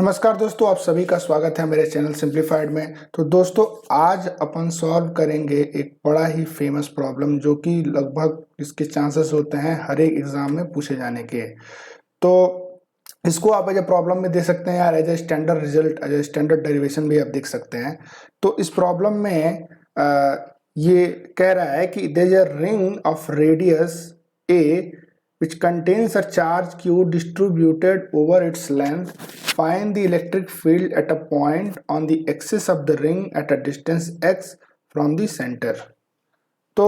नमस्कार दोस्तों, आप सभी का स्वागत है मेरे चैनल सिंप्लीफाइड में। तो दोस्तों, आज अपन सॉल्व करेंगे एक बड़ा ही फेमस प्रॉब्लम जो कि लगभग इसके चांसेस होते हैं हर एक एग्जाम में पूछे जाने के। तो इसको आप एज ए प्रॉब्लम में दे सकते हैं यार, as a standard result, as a standard derivation भी आप देख सकते हैं। तो इस प्रॉब्लम में ये कह रहा है कि there is a ring of radius a which contains a charge q distributed over its length. Find the electric field at a point on the axis of the ring at a distance x from the center. तो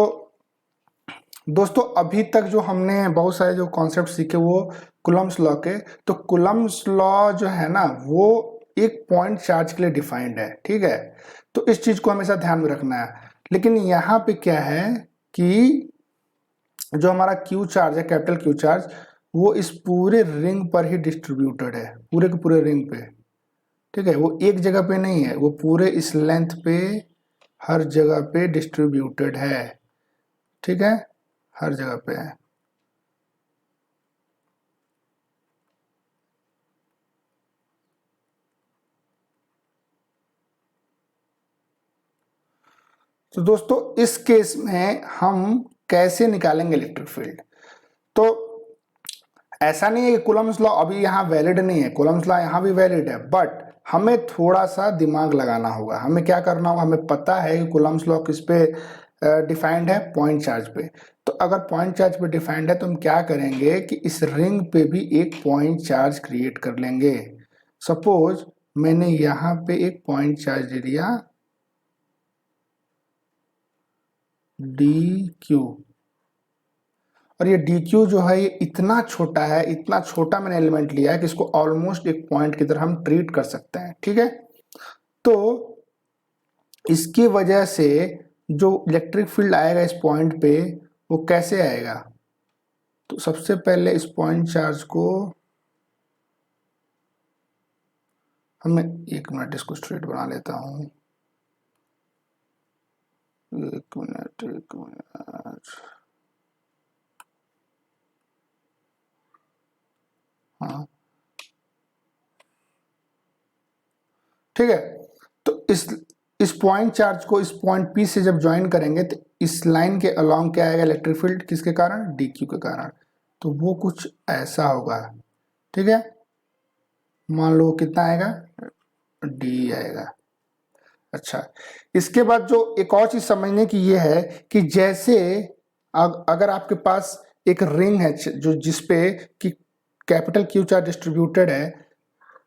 दोस्तों, अभी तक जो हमने बहुत सारे जो concept सीखे वो कुलम्स लॉ के। तो कुलम्स लॉ जो है ना, वो एक पॉइंट चार्ज के लिए डिफाइंड है, ठीक है। तो इस चीज को हमेशा ध्यान में रखना है। लेकिन यहाँ पे क्या है कि जो हमारा क्यू चार्ज है, कैपिटल क्यू चार्ज, वो इस पूरे रिंग पर ही डिस्ट्रीब्यूटेड है, पूरे के पूरे रिंग पे, ठीक है। वो एक जगह पे नहीं है, वो पूरे इस लेंथ पे हर जगह पे डिस्ट्रीब्यूटेड है, ठीक है, हर जगह पे है। तो दोस्तों, इस केस में हम कैसे निकालेंगे इलेक्ट्रिक फील्ड? तो ऐसा नहीं है कि कुलम्स लॉ अभी यहाँ वैलिड नहीं है, कुलम्स लॉ यहाँ भी वैलिड है, बट हमें थोड़ा सा दिमाग लगाना होगा। हमें क्या करना होगा, हमें पता है कि कुलम्स लॉ किस पे डिफाइंड है, पॉइंट चार्ज पे। तो अगर पॉइंट चार्ज पे डिफाइंड है तो हम क्या करेंगे कि इस रिंग पे भी एक पॉइंट चार्ज क्रिएट कर लेंगे। सपोज मैंने यहाँ पे एक पॉइंट चार्ज दे दिया डी क्यू, और ये डी क्यू जो है ये इतना छोटा है, इतना छोटा मैंने एलिमेंट लिया है कि इसको ऑलमोस्ट एक पॉइंट की तरह हम ट्रीट कर सकते हैं, ठीक है। तो इसकी वजह से जो इलेक्ट्रिक फील्ड आएगा इस पॉइंट पे, वो कैसे आएगा? तो सबसे पहले इस पॉइंट चार्ज को हमें, एक मिनट इसको स्ट्रेट बना लेता हूं, एक मिनट, हाँ ठीक है। तो इस पॉइंट चार्ज को इस पॉइंट पी से जब ज्वाइन करेंगे तो इस लाइन के अलोंग क्या आएगा, इलेक्ट्रिक फील्ड, किसके कारण? डी क्यू के कारण। तो वो कुछ ऐसा होगा, ठीक है। मान लो कितना आएगा, डी आएगा। अच्छा, इसके बाद जो एक और चीज समझने की ये है कि जैसे अगर आपके पास एक रिंग है जो जिसपे कि कैपिटल क्यू चार्ज डिस्ट्रीब्यूटेड है,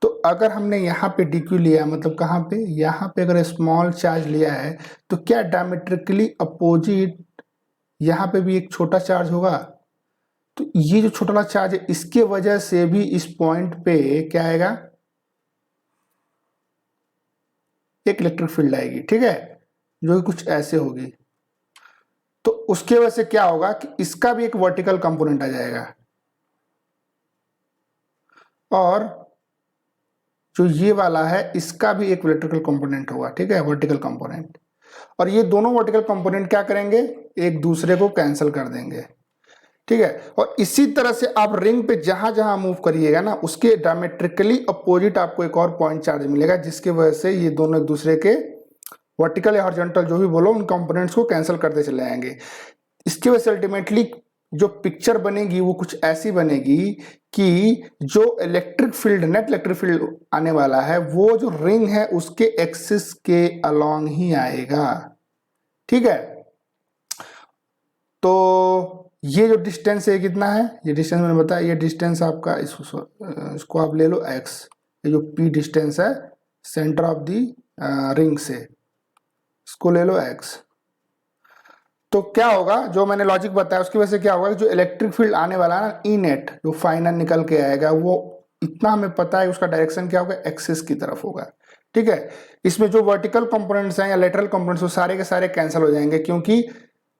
तो अगर हमने यहाँ पे DQ लिया, मतलब कहाँ पे, यहाँ पे अगर स्मॉल चार्ज लिया है, तो क्या डायमेट्रिकली अपोजिट यहाँ पे भी एक छोटा चार्ज होगा? तो ये जो छोटा वाला चार्ज है, इसके वजह से भी इस पॉइंट पे क्या आएगा, एक इलेक्ट्रिक फील्ड आएगी, ठीक है, जो कि कुछ ऐसे होगी। तो उसके वजह से क्या होगा कि इसका भी एक वर्टिकल कंपोनेंट आ जाएगा, और जो ये वाला है इसका भी एक इलेक्ट्रिकल कंपोनेंट होगा, ठीक है, वर्टिकल कंपोनेंट। और ये दोनों वर्टिकल कंपोनेंट क्या करेंगे, एक दूसरे को कैंसिल कर देंगे, ठीक है। और इसी तरह से आप रिंग पे जहां जहां मूव करिएगा ना, उसके डायमेट्रिकली अपोजिट आपको एक और पॉइंट चार्ज मिलेगा, जिसकी वजह से ये दोनों एक दूसरे के वर्टिकल या हॉरिजॉन्टल जो भी बोलो, उन कंपोनेंट्स को कैंसिल करते चले जाएंगे। इसकी वजह से अल्टीमेटली जो पिक्चर बनेगी वो कुछ ऐसी बनेगी कि जो electric field, net electric field आने वाला है, वो जो रिंग है उसके एक्सिस के अलोंग ही आएगा, ठीक है। तो ये जो डिस्टेंस है कितना है, ये डिस्टेंस मैंने बताया, ये डिस्टेंस आपका इसको आप ले लो x, ये जो p डिस्टेंस है सेंटर ऑफ दी रिंग से, इसको ले लो x। तो क्या होगा, जो मैंने लॉजिक बताया उसकी वजह से क्या होगा, जो इलेक्ट्रिक फील्ड आने वाला है ना, ई नेट जो फाइनल निकल के आएगा, वो इतना हमें पता है उसका डायरेक्शन क्या होगा, एक्सिस की तरफ होगा, ठीक है। इसमें जो वर्टिकल कंपोनेंट्स हैं या लेटरल कंपोनेंट्स, वो सारे के सारे कैंसिल हो जाएंगे, क्योंकि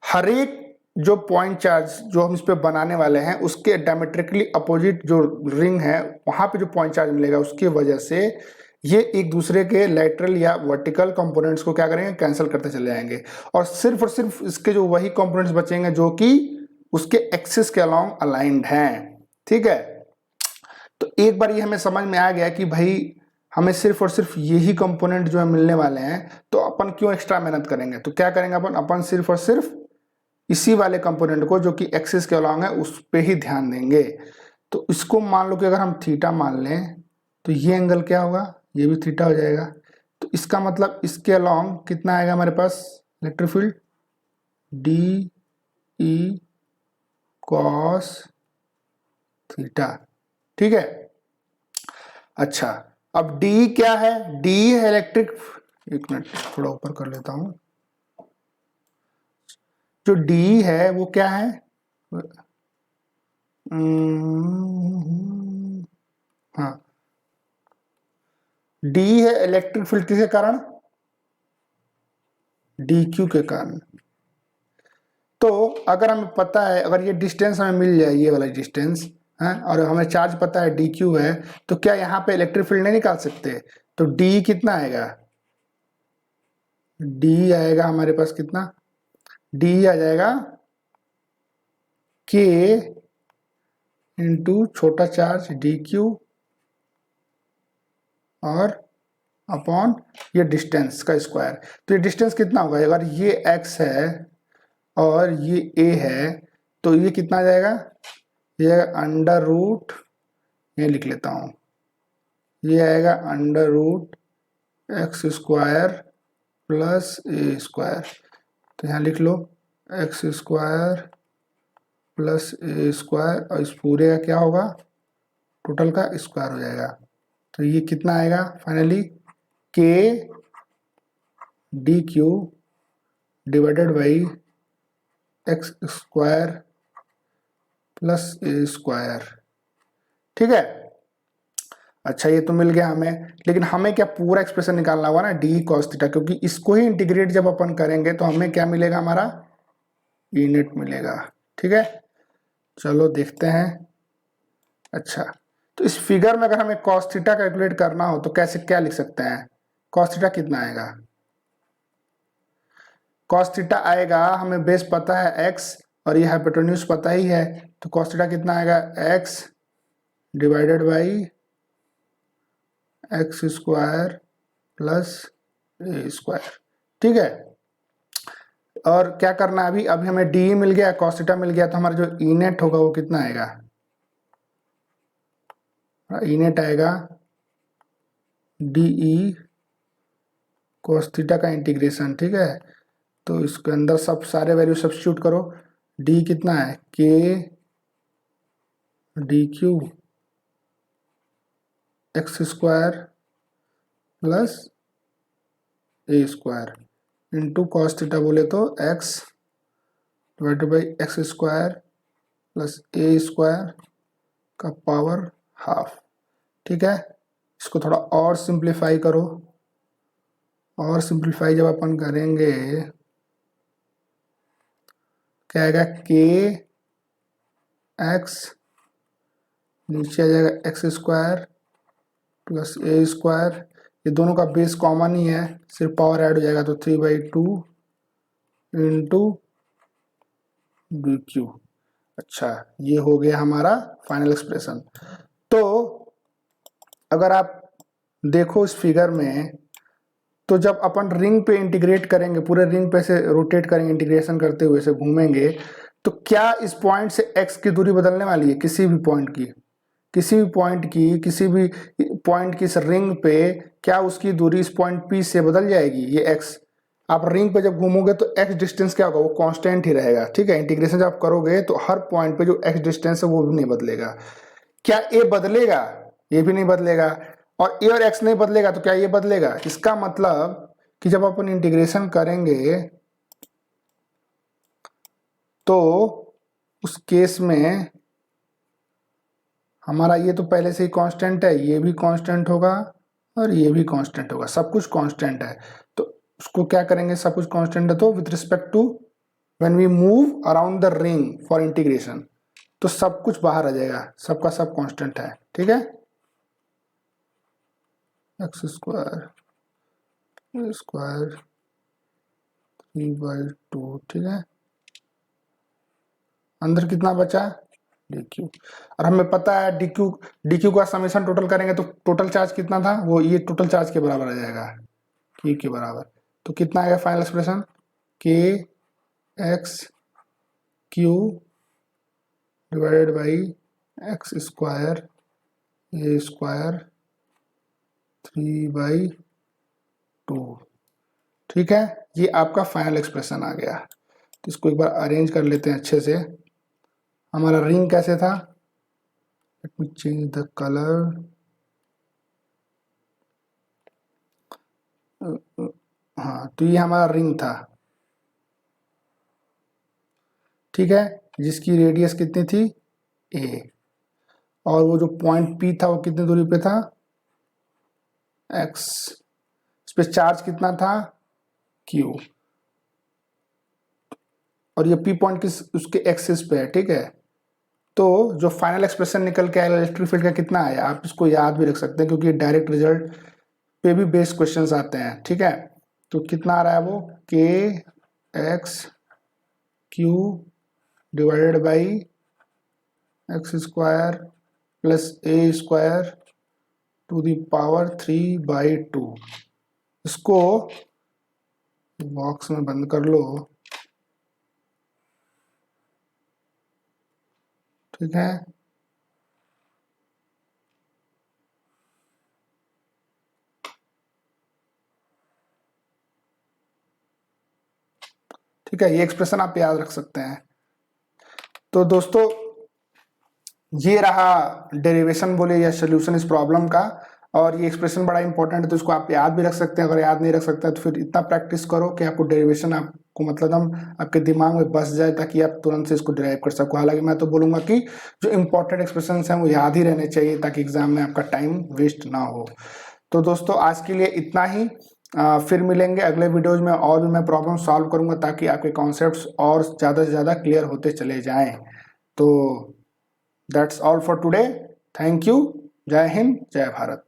हर एक जो पॉइंट चार्ज जो हम इस पे बनाने वाले हैं उसके डायमेट्रिकली अपोजिट जो रिंग है, वहां पे जो पॉइंट चार्ज मिलेगा, उसकी वजह से ये एक दूसरे के लेटरल या वर्टिकल कंपोनेंट्स को क्या करेंगे, कैंसिल करते चले जाएंगे, और सिर्फ इसके जो वही कंपोनेंट्स बचेंगे जो कि उसके एक्सिस के अलोंग अलाइंड हैं, ठीक है। तो एक बार ये हमें समझ में आ गया कि भाई हमें सिर्फ और सिर्फ यही कंपोनेंट जो है मिलने वाले हैं, तो अपन क्यों एक्स्ट्रा मेहनत करेंगे। तो क्या करेंगे अपन सिर्फ और सिर्फ इसी वाले कंपोनेंट को जो कि एक्सिस के अलॉन्ग है उस पे ही ध्यान देंगे। तो इसको मान लो कि अगर हम थीटा मान लें तो ये एंगल क्या होगा, ये भी थीटा हो जाएगा। तो इसका मतलब इसके अलॉन्ग कितना आएगा हमारे पास electric field, d E cos theta. ठीक है। अच्छा, अब डी क्या है, डी है इलेक्ट्रिक, एक मिनट थोड़ा ऊपर कर लेता हूं। जो डी है वो क्या है, हाँ, डी है इलेक्ट्रिक फील्ड किसके कारण, डी क्यू के कारण। तो अगर हमें पता है, अगर ये डिस्टेंस हमें मिल जाए, ये वाला डिस्टेंस है, और हमें चार्ज पता है डी क्यू है, तो क्या यहाँ पे इलेक्ट्रिक फील्ड नहीं निकाल सकते। तो डी कितना आएगा, डी आएगा हमारे पास कितना, डी आ जाएगा के इंटू छोटा चार्ज डी क्यू और अपॉन ये डिस्टेंस का स्क्वायर। तो ये डिस्टेंस कितना होगा, अगर ये x है और ये a है तो ये कितना आ जाएगा, ये अंडर रूट, ये लिख लेता हूं, ये आएगा under root x square plus a square. तो यहाँ लिख लो x square plus a square, और इस पूरे का क्या होगा, टोटल का स्क्वायर हो जाएगा। तो ये कितना आएगा फाइनली, के d Q divided by x square plus a square. ठीक है। अच्छा, ये तो मिल गया हमें, लेकिन हमें क्या पूरा एक्सप्रेशन निकालना होगा ना, डी कॉस थीटा, क्योंकि इसको ही इंटीग्रेट जब अपन करेंगे तो हमें क्या मिलेगा, हमारा ई नेट मिलेगा। ठीक है, चलो देखते हैं। अच्छा, तो इस फिगर में अगर हमें कॉस थीटा कैलकुलेट करना हो तो कैसे क्या लिख सकते हैं, कॉस थीटा कितना आएगा, कॉस थीटा आएगा, हमें बेस पता है x और ये हाइपोटेन्यूज पता ही है, तो कॉस थीटा कितना आएगा, x divided by x square plus a square. ठीक है, और क्या करना है, अभी हमें डी मिल गया, कॉस थीटा मिल गया, तो हमारा जो ई नेट होगा वो कितना आएगा, ई नेट आएगा डी ई कॉस थीटा का इंटीग्रेशन। ठीक है, तो इसके अंदर सब सारे वैल्यू सब्स्टिट्यूट करो, डी कितना है, k d q x square plus a square into cos theta बोले तो x divided by x square plus a square का पावर हाफ। ठीक है, इसको थोड़ा और सिंप्लीफाई करो, और सिंप्लीफाई जब अपन करेंगे क्या आएगा, के एक्स नीचे आ जाएगा x square plus a square, ये दोनों का बेस कॉमन ही है, सिर्फ पावर ऐड हो जाएगा, तो 3/2 इंटू डी क्यू। अच्छा, ये हो गया हमारा फाइनल एक्सप्रेशन। तो अगर आप देखो इस फिगर में, तो जब अपन रिंग पे इंटीग्रेट करेंगे, पूरे रिंग पे से रोटेट करेंगे, इंटीग्रेशन करते हुए से घूमेंगे, तो क्या इस पॉइंट से x की दूरी बदलने वाली है, किसी भी पॉइंट की, किसी भी पॉइंट की, किसी भी पॉइंट की इस रिंग पे क्या उसकी दूरी इस पॉइंट P से बदल जाएगी, ये x। आप रिंग पे जब घूमोगे तो x डिस्टेंस क्या होगा, वो कांस्टेंट ही रहेगा। ठीक है, इंटीग्रेशन जब आप करोगे तो हर पॉइंट पे जो x डिस्टेंस है वो भी नहीं बदलेगा। क्या a बदलेगा, ये भी नहीं बदलेगा, और a और x नहीं बदलेगा तो क्या ये बदलेगा। इसका मतलब कि जब अपन इंटीग्रेशन करेंगे तो उस केस में हमारा ये तो पहले से ही कांस्टेंट है, ये भी कांस्टेंट होगा और ये भी कांस्टेंट होगा, सब कुछ कांस्टेंट है। तो उसको क्या करेंगे, सब कुछ कांस्टेंट है तो with respect to when we move around the ring for integration, तो सब कुछ बाहर आ जाएगा, सबका सब कांस्टेंट है। ठीक है, एक्स स्क्वायर स्क्वायर 3/2। ठीक है, अंदर कितना बचा, डी क्यू। और हमें पता है डी क्यू का समेशन टोटल करेंगे तो टोटल चार्ज कितना था, वो ये टोटल चार्ज के बराबर आ जाएगा, क्यू के बराबर। तो कितना आएगा फाइनल एक्सप्रेशन, के x q divided by x square A square 3/2। ठीक है, ये आपका फाइनल एक्सप्रेशन आ गया। तो इसको एक बार अरेंज कर लेते हैं अच्छे से। हमारा रिंग कैसे था, let me change the colour. हाँ, तो ये हमारा रिंग था, ठीक है, जिसकी रेडियस कितनी थी, ए, और वो जो पॉइंट पी था वो कितनी दूरी पे था, एक्स। इस पे चार्ज कितना था, क्यू, और ये पी पॉइंट किस उसके एक्सिस पे है, ठीक है। तो जो फाइनल एक्सप्रेशन निकल के आया इलेक्ट्रिक फील्ड का कितना आया, आप इसको याद भी रख सकते हैं क्योंकि डायरेक्ट रिजल्ट पे भी बेस्ड क्वेश्चंस आते हैं, ठीक है। तो कितना आ रहा है वो, k x q divided by x square plus a square to the power 3/2। इसको बॉक्स में बंद कर लो, ठीक है। ठीक है, ये एक्सप्रेशन आप याद रख सकते हैं। तो दोस्तों ये रहा डेरिवेशन बोले या सोल्यूशन इस प्रॉब्लम का, और ये एक्सप्रेशन बड़ा इंपॉर्टेंट है तो इसको आप याद भी रख सकते हैं। अगर याद नहीं रख सकते तो फिर इतना प्रैक्टिस करो कि आपको डेरिवेशन आपको मतलब आपके दिमाग में बस जाए ताकि आप तुरंत से इसको डिराइव कर सको। हालांकि मैं तो बोलूंगा कि जो इंपॉर्टेंट एक्सप्रेशन हैं वो याद ही रहने चाहिए ताकि एग्जाम में आपका टाइम वेस्ट ना हो। तो दोस्तों आज के लिए इतना ही, फिर मिलेंगे अगले वीडियोज में और भी मैं प्रॉब्लम सॉल्व करूंगा ताकि आपके कॉन्सेप्ट्स और ज़्यादा से ज़्यादा क्लियर होते चले जाएं। तो that's all for today, thank you, जय हिंद जय भारत।